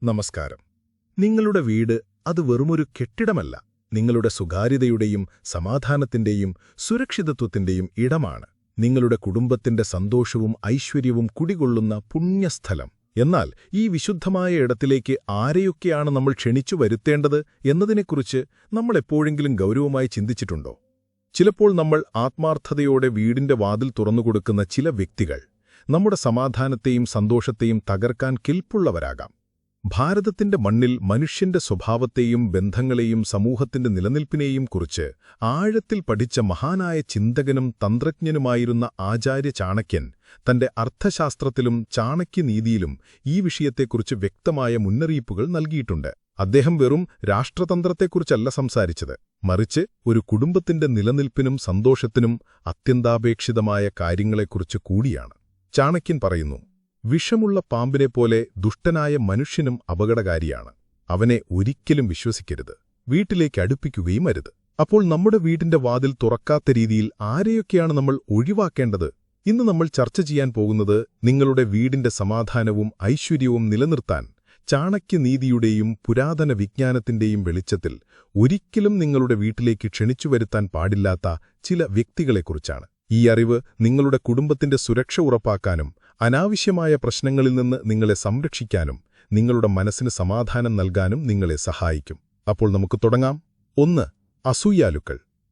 നമസ്കാരം. നിങ്ങളുടെ വീട് അത് വെറുമൊരു കെട്ടിടമല്ല, നിങ്ങളുടെ സ്വകാര്യതയുടെയും സമാധാനത്തിന്റെയും സുരക്ഷിതത്വത്തിന്റെയും ഇടമാണ്. നിങ്ങളുടെ കുടുംബത്തിന്റെ സന്തോഷവും ഐശ്വര്യവും കുടികൊള്ളുന്ന പുണ്യസ്ഥലം. എന്നാൽ ഈ വിശുദ്ധമായ ഇടത്തിലേക്ക് ആരെയൊക്കെയാണ് നമ്മൾ ക്ഷണിച്ചു വരുത്തേണ്ടത് എന്നതിനെക്കുറിച്ച് നമ്മൾ എപ്പോഴെങ്കിലും ഗൗരവമായി ചിന്തിച്ചിട്ടുണ്ടോ? ചിലപ്പോൾ നമ്മൾ ആത്മാർത്ഥതയോടെ വീടിന്റെ വാതിൽ തുറന്നുകൊടുക്കുന്ന ചില വ്യക്തികൾ നമ്മുടെ സമാധാനത്തെയും സന്തോഷത്തെയും തകർക്കാൻ കെൽപ്പുള്ളവരാകാം. ഭാരതത്തിന്റെ മണ്ണിൽ മനുഷ്യന്റെ സ്വഭാവത്തെയും ബന്ധങ്ങളെയും സമൂഹത്തിന്റെ നിലനിൽപ്പിനെയും കുറിച്ച് ആഴത്തിൽ പഠിച്ച മഹാനായ ചിന്തകനും തന്ത്രജ്ഞനുമായിരുന്ന ആചാര്യ ചാണക്യൻ തന്റെ അർത്ഥശാസ്ത്രത്തിലും ചാണക്യനീതിയിലും ഈ വിഷയത്തെക്കുറിച്ച് വ്യക്തമായ മുന്നറിയിപ്പുകൾ നൽകിയിട്ടുണ്ട്. അദ്ദേഹം വെറും രാഷ്ട്രതന്ത്രത്തെക്കുറിച്ചല്ല സംസാരിച്ചത്, മറിച്ച് ഒരു കുടുംബത്തിന്റെ നിലനിൽപ്പിനും സന്തോഷത്തിനും അത്യന്താപേക്ഷിതമായ കാര്യങ്ങളെക്കുറിച്ച് കൂടിയാണ്. ചാണക്യൻ പറയുന്നു, വിഷമുള്ള പാമ്പിനെപ്പോലെ ദുഷ്ടനായ മനുഷ്യനും അപകടകാരിയാണ്. അവനെ ഒരിക്കലും വിശ്വസിക്കരുത്, വീട്ടിലേക്ക് അടുപ്പിക്കുകയും അരുത്. അപ്പോൾ നമ്മുടെ വീടിന്റെ വാതിൽ തുറക്കാത്ത രീതിയിൽ ആരെയൊക്കെയാണ് നമ്മൾ ഒഴിവാക്കേണ്ടത്? ഇന്ന് നമ്മൾ ചർച്ച ചെയ്യാൻ പോകുന്നത് നിങ്ങളുടെ വീടിന്റെ സമാധാനവും ഐശ്വര്യവും നിലനിർത്താൻ ചാണക്യനീതിയുടെയും പുരാതന വിജ്ഞാനത്തിന്റെയും വെളിച്ചത്തിൽ ഒരിക്കലും നിങ്ങളുടെ വീട്ടിലേക്ക് ക്ഷണിച്ചുവരുത്താൻ പാടില്ലാത്ത ചില വ്യക്തികളെക്കുറിച്ചാണ്. ഈ അറിവ് നിങ്ങളുടെ കുടുംബത്തിന്റെ സുരക്ഷ ഉറപ്പാക്കാനും അനാവശ്യമായ പ്രശ്നങ്ങളിൽ നിന്ന് നിങ്ങളെ സംരക്ഷിക്കാനും നിങ്ങളുടെ മനസ്സിന് സമാധാനം നൽകാനും നിങ്ങളെ സഹായിക്കും. അപ്പോൾ നമുക്ക് തുടങ്ങാം. 1. അസൂയാലുക്കൾ.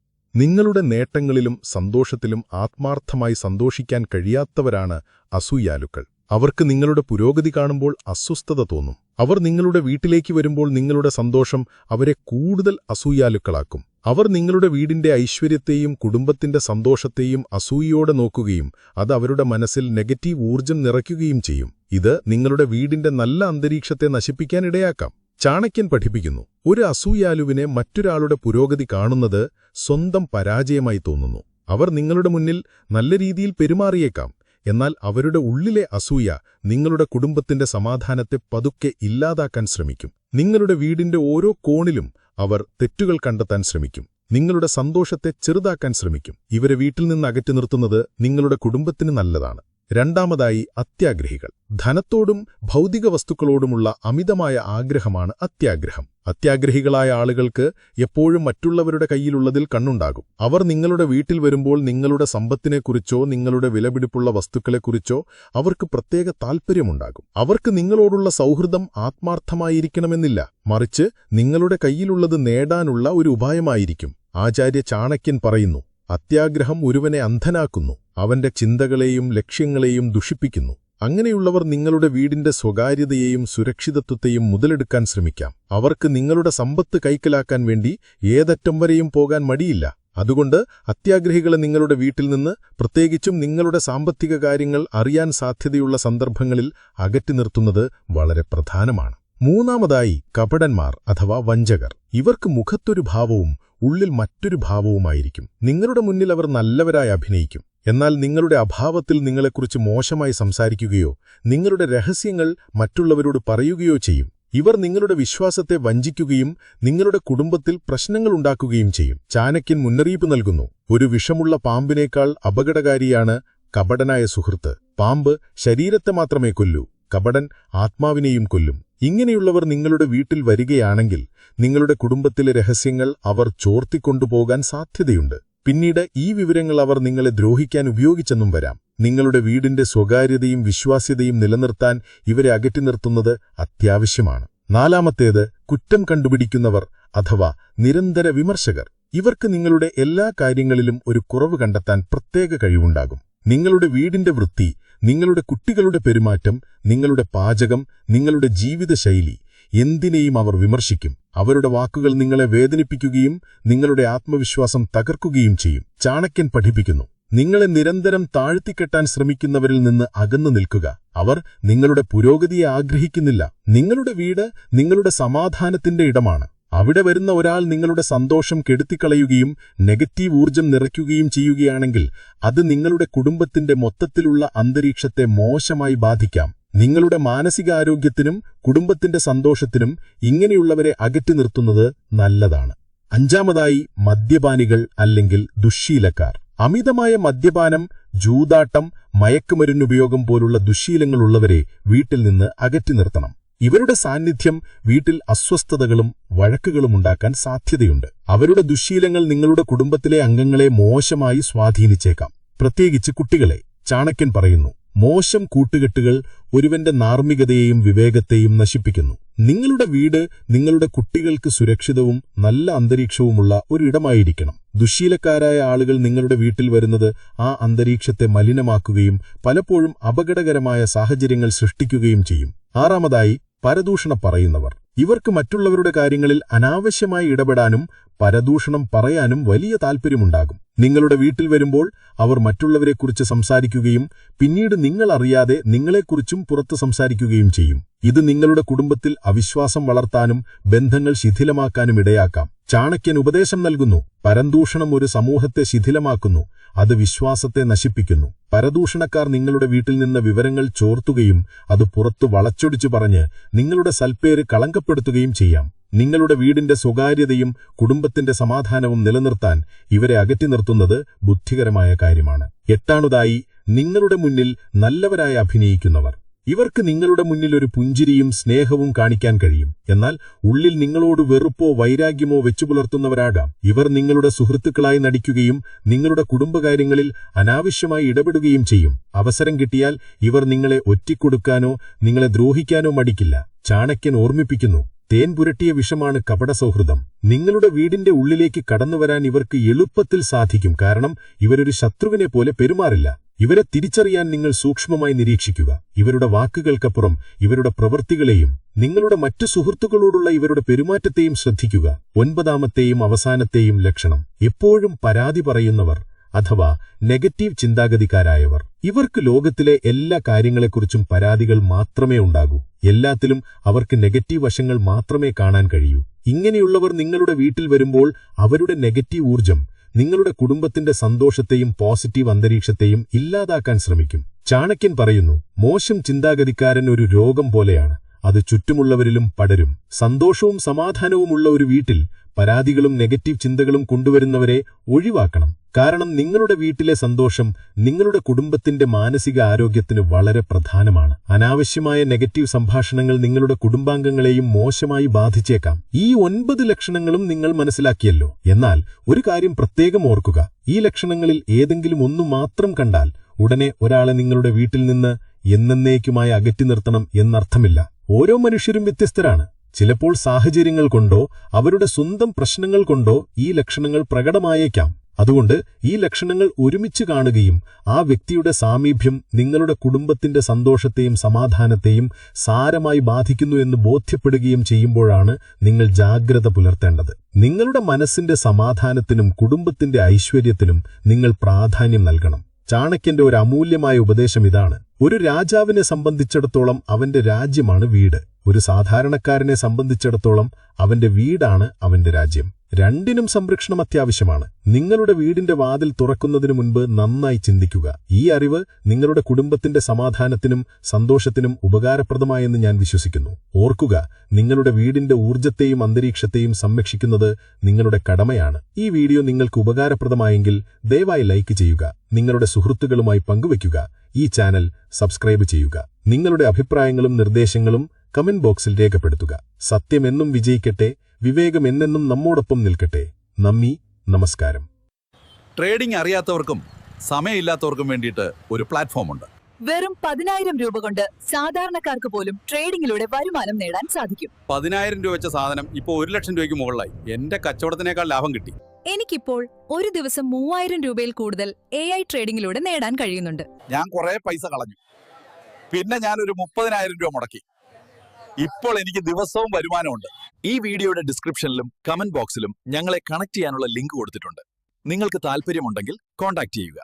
നിങ്ങളുടെ നേട്ടങ്ങളിലും സന്തോഷത്തിലും ആത്മാർത്ഥമായി സന്തോഷിക്കാൻ കഴിയാത്തവരാണ് അസൂയാലുക്കൾ. അവർക്ക് നിങ്ങളുടെ പുരോഗതി കാണുമ്പോൾ അസ്വസ്ഥത തോന്നും. അവർ നിങ്ങളുടെ വീട്ടിലേക്ക് വരുമ്പോൾ നിങ്ങളുടെ സന്തോഷം അവരെ കൂടുതൽ അസൂയാലുക്കളാക്കും. അവർ നിങ്ങളുടെ വീടിന്റെ ഐശ്വര്യത്തെയും കുടുംബത്തിന്റെ സന്തോഷത്തെയും അസൂയയോടെ നോക്കുകയും അത് അവരുടെ മനസ്സിൽ നെഗറ്റീവ് ഊർജ്ജം നിറയ്ക്കുകയും ചെയ്യും. ഇത് നിങ്ങളുടെ വീടിന്റെ നല്ല അന്തരീക്ഷത്തെ നശിപ്പിക്കാനിടയാക്കാം. ചാണക്യൻ പഠിപ്പിക്കുന്നു, ഒരു അസൂയാലുവിനെ മറ്റൊരാളുടെ പുരോഗതി കാണുന്നത് സ്വന്തം പരാജയമായി തോന്നുന്നു. അവർ നിങ്ങളുടെ മുന്നിൽ നല്ല രീതിയിൽ പെരുമാറിയേക്കാം, എന്നാൽ അവരുടെ ഉള്ളിലെ അസൂയ നിങ്ങളുടെ കുടുംബത്തിന്റെ സമാധാനത്തെ പതുക്കെ ഇല്ലാതാക്കാൻ ശ്രമിക്കും. നിങ്ങളുടെ വീടിന്റെ ഓരോ കോണിലും അവർ തെറ്റുകൾ കണ്ടെത്താൻ ശ്രമിക്കും, നിങ്ങളുടെ സന്തോഷത്തെ ചെറുതാക്കാൻ ശ്രമിക്കും. ഇവരെ വീട്ടിൽ നിന്ന് അകറ്റി നിർത്തുന്നത് നിങ്ങളുടെ കുടുംബത്തിന് നല്ലതാണ്. 2. അത്യാഗ്രഹികൾ. ധനത്തോടും ഭൗതിക വസ്തുക്കളോടുമുള്ള അമിതമായ ആഗ്രഹമാണ് അത്യാഗ്രഹം. അത്യാഗ്രഹികളായ ആളുകൾക്ക് എപ്പോഴും മറ്റുള്ളവരുടെ കയ്യിലുള്ളതിൽ കണ്ണുണ്ടാകും. അവർ നിങ്ങളുടെ വീട്ടിൽ വരുമ്പോൾ നിങ്ങളുടെ സമ്പത്തിനെക്കുറിച്ചോ നിങ്ങളുടെ വിലപിടിപ്പുള്ള വസ്തുക്കളെക്കുറിച്ചോ അവർക്ക് പ്രത്യേക താൽപ്പര്യമുണ്ടാകും. അവർക്ക് നിങ്ങളോടുള്ള സൗഹൃദം ആത്മാർത്ഥമായിരിക്കണമെന്നില്ല, മറിച്ച് നിങ്ങളുടെ കയ്യിലുള്ളത് നേടാനുള്ള ഒരു ഉപായമായിരിക്കും. ആചാര്യ ചാണക്യൻ പറയുന്നു, അത്യാഗ്രഹം ഒരുവനെ അന്ധനാക്കുന്നു, അവന്റെ ചിന്തകളെയും ലക്ഷ്യങ്ങളെയും ദുഷിപ്പിക്കുന്നു. അങ്ങനെയുള്ളവർ നിങ്ങളുടെ വീടിന്റെ സ്വകാര്യതയെയും സുരക്ഷിതത്വത്തെയും മുതലെടുക്കാൻ ശ്രമിക്കാം. അവർക്ക് നിങ്ങളുടെ സമ്പത്ത് കൈക്കലാക്കാൻ വേണ്ടി ഏതറ്റം വരെയും പോകാൻ മടിയില്ല. അതുകൊണ്ട് അത്യാഗ്രഹികളെ നിങ്ങളുടെ വീട്ടിൽ നിന്ന്, പ്രത്യേകിച്ചും നിങ്ങളുടെ സാമ്പത്തിക കാര്യങ്ങൾ അറിയാൻ സാധ്യതയുള്ള സന്ദർഭങ്ങളിൽ അകറ്റി നിർത്തുന്നത് വളരെ പ്രധാനമാണ്. 3. കപടന്മാർ അഥവാ വഞ്ചകർ. ഇവർക്ക് മുഖത്തൊരു ഭാവവും ഉള്ളിൽ മറ്റൊരു ഭാവവുമായിരിക്കും. നിങ്ങളുടെ മുന്നിൽ അവർ നല്ലവരായി അഭിനയിക്കും, എന്നാൽ നിങ്ങളുടെ അഭാവത്തിൽ നിങ്ങളെക്കുറിച്ച് മോശമായി സംസാരിക്കുകയോ നിങ്ങളുടെ രഹസ്യങ്ങൾ മറ്റുള്ളവരോട് പറയുകയോ ചെയ്യും. ഇവർ നിങ്ങളുടെ വിശ്വാസത്തെ വഞ്ചിക്കുകയും നിങ്ങളുടെ കുടുംബത്തിൽ പ്രശ്നങ്ങളുണ്ടാക്കുകയും ചെയ്യും. ചാണക്യൻ മുന്നറിയിപ്പ് നൽകുന്നു, ഒരു വിഷമുള്ള പാമ്പിനേക്കാൾ അപകടകാരിയാണ് കപടനായ സുഹൃത്ത്. പാമ്പ് ശരീരത്തെ മാത്രമേ കൊല്ലൂ, കപടൻ ആത്മാവിനെയും കൊല്ലും. ഇങ്ങനെയുള്ളവർ നിങ്ങളുടെ വീട്ടിൽ വരികയാണെങ്കിൽ നിങ്ങളുടെ കുടുംബത്തിലെ രഹസ്യങ്ങൾ അവർ ചോർത്തിക്കൊണ്ടുപോകാൻ സാധ്യതയുണ്ട്. പിന്നീട് ഈ വിവരങ്ങൾ അവർ നിങ്ങളെ ദ്രോഹിക്കാൻ ഉപയോഗിച്ചെന്നും വരാം. നിങ്ങളുടെ വീടിന്റെ സ്വകാര്യതയും വിശ്വാസ്യതയും നിലനിർത്താൻ ഇവരെ അകറ്റി നിർത്തുന്നത് അത്യാവശ്യമാണ്. 4. കുറ്റം കണ്ടുപിടിക്കുന്നവർ അഥവാ നിരന്തര വിമർശകർ. ഇവർക്ക് നിങ്ങളുടെ എല്ലാ കാര്യങ്ങളിലും ഒരു കുറവ് കണ്ടെത്താൻ പ്രത്യേക കഴിവുണ്ടാകും. നിങ്ങളുടെ വീടിന്റെ വൃത്തി, നിങ്ങളുടെ കുട്ടികളുടെ പെരുമാറ്റം, നിങ്ങളുടെ പാചകം, നിങ്ങളുടെ ജീവിതശൈലി എന്തിനേയും അവർ വിമർശിക്കും. അവരുടെ വാക്കുകൾ നിങ്ങളെ വേദനിപ്പിക്കുകയും നിങ്ങളുടെ ആത്മവിശ്വാസം തകർക്കുകയും ചെയ്യും. ചാണക്യൻ പഠിപ്പിക്കുന്നു, നിങ്ങളെ നിരന്തരം താഴ്ത്തിക്കെട്ടാൻ ശ്രമിക്കുന്നവരിൽ നിന്ന് അകന്നു നിൽക്കുക. അവർ നിങ്ങളുടെ പുരോഗതിയെ ആഗ്രഹിക്കുന്നില്ല. നിങ്ങളുടെ വീട് നിങ്ങളുടെ സമാധാനത്തിന്റെ ഇടമാണ്. അവിടെ വരുന്ന ഒരാൾ നിങ്ങളുടെ സന്തോഷം കെടുത്തിക്കളയുകയും നെഗറ്റീവ് ഊർജ്ജം നിറയ്ക്കുകയും ചെയ്യുകയാണെങ്കിൽ അത് നിങ്ങളുടെ കുടുംബത്തിന്റെ മൊത്തത്തിലുള്ള അന്തരീക്ഷത്തെ മോശമായി ബാധിക്കാം. നിങ്ങളുടെ മാനസികാരോഗ്യത്തിനും കുടുംബത്തിന്റെ സന്തോഷത്തിനും ഇങ്ങനെയുള്ളവരെ അകറ്റി നിർത്തുന്നത് നല്ലതാണ്. 5. മദ്യപാനികൾ അല്ലെങ്കിൽ ദുശ്ശീലക്കാർ. അമിതമായ മദ്യപാനം, ജൂതാട്ടം, മയക്കുമരുന്നുപയോഗം പോലുള്ള ദുശ്ശീലങ്ങളുള്ളവരെ വീട്ടിൽ നിന്ന് അകറ്റി നിർത്തണം. ഇവരുടെ സാന്നിധ്യം വീട്ടിൽ അസ്വസ്ഥതകളും വഴക്കുകളും ഉണ്ടാക്കാൻ സാധ്യതയുണ്ട്. അവരുടെ ദുശ്ശീലങ്ങൾ നിങ്ങളുടെ കുടുംബത്തിലെ അംഗങ്ങളെ മോശമായി സ്വാധീനിച്ചേക്കാം, പ്രത്യേകിച്ച് കുട്ടികളെ. ചാണക്യൻ പറയുന്നു, മോശം കൂട്ടുകെട്ടുകൾ ഒരുവന്റെ ധാർമ്മികതയെയും വിവേകത്തെയും നശിപ്പിക്കുന്നു. നിങ്ങളുടെ വീട് നിങ്ങളുടെ കുട്ടികൾക്ക് സുരക്ഷിതവും നല്ല അന്തരീക്ഷവുമുള്ള ഒരിടമായിരിക്കണം. ദുശ്ശീലക്കാരായ ആളുകൾ നിങ്ങളുടെ വീട്ടിൽ വരുന്നത് ആ അന്തരീക്ഷത്തെ മലിനമാക്കുകയും പലപ്പോഴും അപകടകരമായ സാഹചര്യങ്ങൾ സൃഷ്ടിക്കുകയും ചെയ്യും. ആറാമതായി, പരദൂഷണം പറയുന്നവർ. ഇവർക്ക് മറ്റുള്ളവരുടെ കാര്യങ്ങളിൽ അനാവശ്യമായി ഇടപെടാനും പരദൂഷണം പറയാനും വലിയ താൽപ്പര്യമുണ്ടാകും. നിങ്ങളുടെ വീട്ടിൽ വരുമ്പോൾ അവർ മറ്റുള്ളവരെക്കുറിച്ച് സംസാരിക്കുകയും പിന്നീട് നിങ്ങൾ അറിയാതെ നിങ്ങളെക്കുറിച്ചും പുറത്ത് സംസാരിക്കുകയും ചെയ്യും. ഇത് നിങ്ങളുടെ കുടുംബത്തിൽ അവിശ്വാസം വളർത്താനും ബന്ധങ്ങൾ ശിഥിലമാക്കാനും ഇടയാക്കാം. ചാണക്യൻ ഉപദേശം നൽകുന്നു, പരദൂഷണം ഒരു സമൂഹത്തെ ശിഥിലമാക്കുന്നു, അത് വിശ്വാസത്തെ നശിപ്പിക്കുന്നു. പരദൂഷണക്കാർ നിങ്ങളുടെ വീട്ടിൽ നിന്ന് വിവരങ്ങൾ ചോർത്തുകയും അത് പുറത്തു വളച്ചൊടിച്ചു പറഞ്ഞ് നിങ്ങളുടെ സൽപ്പേര് കളങ്കപ്പെടുത്തുകയും ചെയ്യാം. നിങ്ങളുടെ വീടിന്റെ സ്വകാര്യതയും കുടുംബത്തിന്റെ സമാധാനവും നിലനിർത്താൻ ഇവരെ അകറ്റി നിർത്തുന്നത് ബുദ്ധികരമായ കാര്യമാണ്. എട്ടാമതായി, നിങ്ങളുടെ മുന്നിൽ നല്ലവരായി അഭിനയിക്കുന്നവർ. ഇവർക്ക് നിങ്ങളുടെ മുന്നിൽ ഒരു പുഞ്ചിരിയും സ്നേഹവും കാണിക്കാൻ കഴിയും, എന്നാൽ ഉള്ളിൽ നിങ്ങളോട് വെറുപ്പോ വൈരാഗ്യമോ വെച്ചുപുലർത്തുന്നവരാകാം. ഇവർ നിങ്ങളുടെ സുഹൃത്തുക്കളായി നടിക്കുകയും നിങ്ങളുടെ കുടുംബകാര്യങ്ങളിൽ അനാവശ്യമായി ഇടപെടുകയും ചെയ്യും. അവസരം കിട്ടിയാൽ ഇവർ നിങ്ങളെ ഒറ്റിക്കൊടുക്കാനോ നിങ്ങളെ ദ്രോഹിക്കാനോ മടിക്കില്ല. ചാണക്യൻ ഓർമ്മിപ്പിക്കുന്നു, തേൻ പുരട്ടിയ വിഷമാണ് കപട സൗഹൃദം. നിങ്ങളുടെ വീടിന്റെ ഉള്ളിലേക്ക് കടന്നുവരാൻ ഇവർക്ക് എളുപ്പത്തിൽ സാധിക്കും, കാരണം ഇവരൊരു ശത്രുവിനെ പോലെ പെരുമാറില്ല. ഇവരെ തിരിച്ചറിയാൻ നിങ്ങൾ സൂക്ഷ്മമായി നിരീക്ഷിക്കുക. ഇവരുടെ വാക്കുകൾക്കപ്പുറം ഇവരുടെ പ്രവൃത്തികളെയും നിങ്ങളുടെ മറ്റു സുഹൃത്തുക്കളോടുള്ള ഇവരുടെ പെരുമാറ്റത്തെയും ശ്രദ്ധിക്കുക. ഒൻപതാമത്തെയും അവസാനത്തെയും ലക്ഷണം, എപ്പോഴും പരാതി പറയുന്നവർ അഥവാ നെഗറ്റീവ് ചിന്താഗതിക്കാരായവർ. ഇവർക്ക് ലോകത്തിലെ എല്ലാ കാര്യങ്ങളെക്കുറിച്ചും പരാതികൾ മാത്രമേ ഉണ്ടാകൂ. എല്ലാത്തിലും അവർക്ക് നെഗറ്റീവ് വശങ്ങൾ മാത്രമേ കാണാൻ കഴിയൂ. ഇങ്ങനെയുള്ളവർ നിങ്ങളുടെ വീട്ടിൽ വരുമ്പോൾ അവരുടെ നെഗറ്റീവ് ഊർജം നിങ്ങളുടെ കുടുംബത്തിന്റെ സന്തോഷത്തെയും പോസിറ്റീവ് അന്തരീക്ഷത്തെയും ഇല്ലാതാക്കാൻ ശ്രമിക്കും. ചാണക്യൻ പറയുന്നു, മോശം ചിന്താഗതിക്കാരൻ ഒരു രോഗം പോലെയാണ്, അത് ചുറ്റുമുള്ളവരിലും പടരും. സന്തോഷവും സമാധാനവുമുള്ള ഒരു വീട്ടിൽ പരാതികളും നെഗറ്റീവ് ചിന്തകളും കൊണ്ടുവരുന്നവരെ ഒഴിവാക്കണം. കാരണം നിങ്ങളുടെ വീട്ടിലെ സന്തോഷം നിങ്ങളുടെ കുടുംബത്തിന്റെ മാനസിക ആരോഗ്യത്തിന് വളരെ പ്രധാനമാണ്. അനാവശ്യമായ നെഗറ്റീവ് സംഭാഷണങ്ങൾ നിങ്ങളുടെ കുടുംബാംഗങ്ങളെയും മോശമായി ബാധിച്ചേക്കാം. ഈ 9 ലക്ഷണങ്ങളും നിങ്ങൾ മനസ്സിലാക്കിയല്ലോ. എന്നാൽ ഒരു കാര്യം പ്രത്യേകം ഓർക്കുക, ഈ ലക്ഷണങ്ങളിൽ ഏതെങ്കിലും ഒന്നു മാത്രം കണ്ടാൽ ഉടനെ ഒരാളെ നിങ്ങളുടെ വീട്ടിൽ നിന്ന് എന്നേക്കുമായി അകറ്റി നിർത്തണം എന്നർത്ഥമില്ല. ഓരോ മനുഷ്യരും വ്യത്യസ്തരാണ്. ചിലപ്പോൾ സാഹചര്യങ്ങൾ കൊണ്ടോ അവരുടെ സ്വന്തം പ്രശ്നങ്ങൾ കൊണ്ടോ ഈ ലക്ഷണങ്ങൾ പ്രകടമായേക്കാം. അതുകൊണ്ട് ഈ ലക്ഷണങ്ങൾ ഒരുമിച്ച് കാണുകയും ആ വ്യക്തിയുടെ സാമീപ്യം നിങ്ങളുടെ കുടുംബത്തിന്റെ സന്തോഷത്തെയും സമാധാനത്തെയും സാരമായി ബാധിക്കുന്നു എന്ന് ബോധ്യപ്പെടുകയും ചെയ്യുമ്പോഴാണ് നിങ്ങൾ ജാഗ്രത പുലർത്തേണ്ടത്. നിങ്ങളുടെ മനസ്സിന്റെ സമാധാനത്തിനും കുടുംബത്തിന്റെ ഐശ്വര്യത്തിനും നിങ്ങൾ പ്രാധാന്യം നൽകണം. ചാണക്യന്റെ ഒരു അമൂല്യമായ ഉപദേശം ഇതാണ്, ഒരു രാജാവിനെ സംബന്ധിച്ചിടത്തോളം അവന്റെ രാജ്യമാണ് വീട്. ഒരു സാധാരണക്കാരനെ സംബന്ധിച്ചിടത്തോളം അവന്റെ വീടാണ് അവന്റെ രാജ്യം. രണ്ടിനും സംരക്ഷണം അത്യാവശ്യമാണ്. നിങ്ങളുടെ വീടിന്റെ വാതിൽ തുറക്കുന്നതിനു മുൻപ് നന്നായി ചിന്തിക്കുക. ഈ അറിവ് നിങ്ങളുടെ കുടുംബത്തിന്റെ സമാധാനത്തിനും സന്തോഷത്തിനും ഉപകാരപ്രദമായെന്ന് ഞാൻ വിശ്വസിക്കുന്നു. ഓർക്കുക, നിങ്ങളുടെ വീടിന്റെ ഊർജ്ജത്തെയും അന്തരീക്ഷത്തെയും സംരക്ഷിക്കുന്നത് നിങ്ങളുടെ കടമയാണ്. ഈ വീഡിയോ നിങ്ങൾക്ക് ഉപകാരപ്രദമായെങ്കിൽ ദയവായി ലൈക്ക് ചെയ്യുക, നിങ്ങളുടെ സുഹൃത്തുക്കളുമായി പങ്കുവയ്ക്കുക, ഈ ചാനൽ സബ്സ്ക്രൈബ് ചെയ്യുക. നിങ്ങളുടെ അഭിപ്രായങ്ങളും നിർദ്ദേശങ്ങളും കമന്റ് ബോക്സിൽ രേഖപ്പെടുത്തുക. സത്യം എന്നും വിജയിക്കട്ടെ, വിവേകം എന്നെന്നും നമ്മോടൊപ്പം നിൽക്കട്ടെ. നന്ദി, നമസ്കാരം. ട്രേഡിംഗ് അറിയാത്തവർക്കും സമയമില്ലാത്തവർക്കും വേണ്ടിയിട്ട് ഒരു പ്ലാറ്റ്ഫോമുണ്ട്. വെറും 10,000 രൂപ കൊണ്ട് സാധാരണക്കാർക്ക് പോലും ട്രേഡിംഗിലൂടെ വരുമാനം നേടാൻ സാധിക്കും. 10,000 രൂപ വെച്ച സാധനം ഇപ്പോൾ 1 ലക്ഷം രൂപയ്ക്ക് മുകളിലായി. എന്റെ കച്ചവടത്തിനേക്കാൾ ലാഭം കിട്ടി. എനിക്കിപ്പോൾ ഒരു ദിവസം 3000 രൂപയിൽ കൂടുതൽ AI ട്രേഡിംഗിലൂടെ നേടാൻ കഴിയുന്നുണ്ട്. ഞാൻ കുറെ പൈസ കളഞ്ഞു, പിന്നെ ഞാനൊരു 30,000 രൂപ മുടക്കി. ഇപ്പോൾ എനിക്ക് ദിവസവും വരുമാനമുണ്ട്. ഈ വീഡിയോയുടെ ഡിസ്ക്രിപ്ഷനിലും കമന്റ് ബോക്സിലും ഞങ്ങളെ കണക്ട് ചെയ്യാനുള്ള ലിങ്ക് കൊടുത്തിട്ടുണ്ട്. നിങ്ങൾക്ക് താല്പര്യമുണ്ടെങ്കിൽ കോൺടാക്ട് ചെയ്യുക.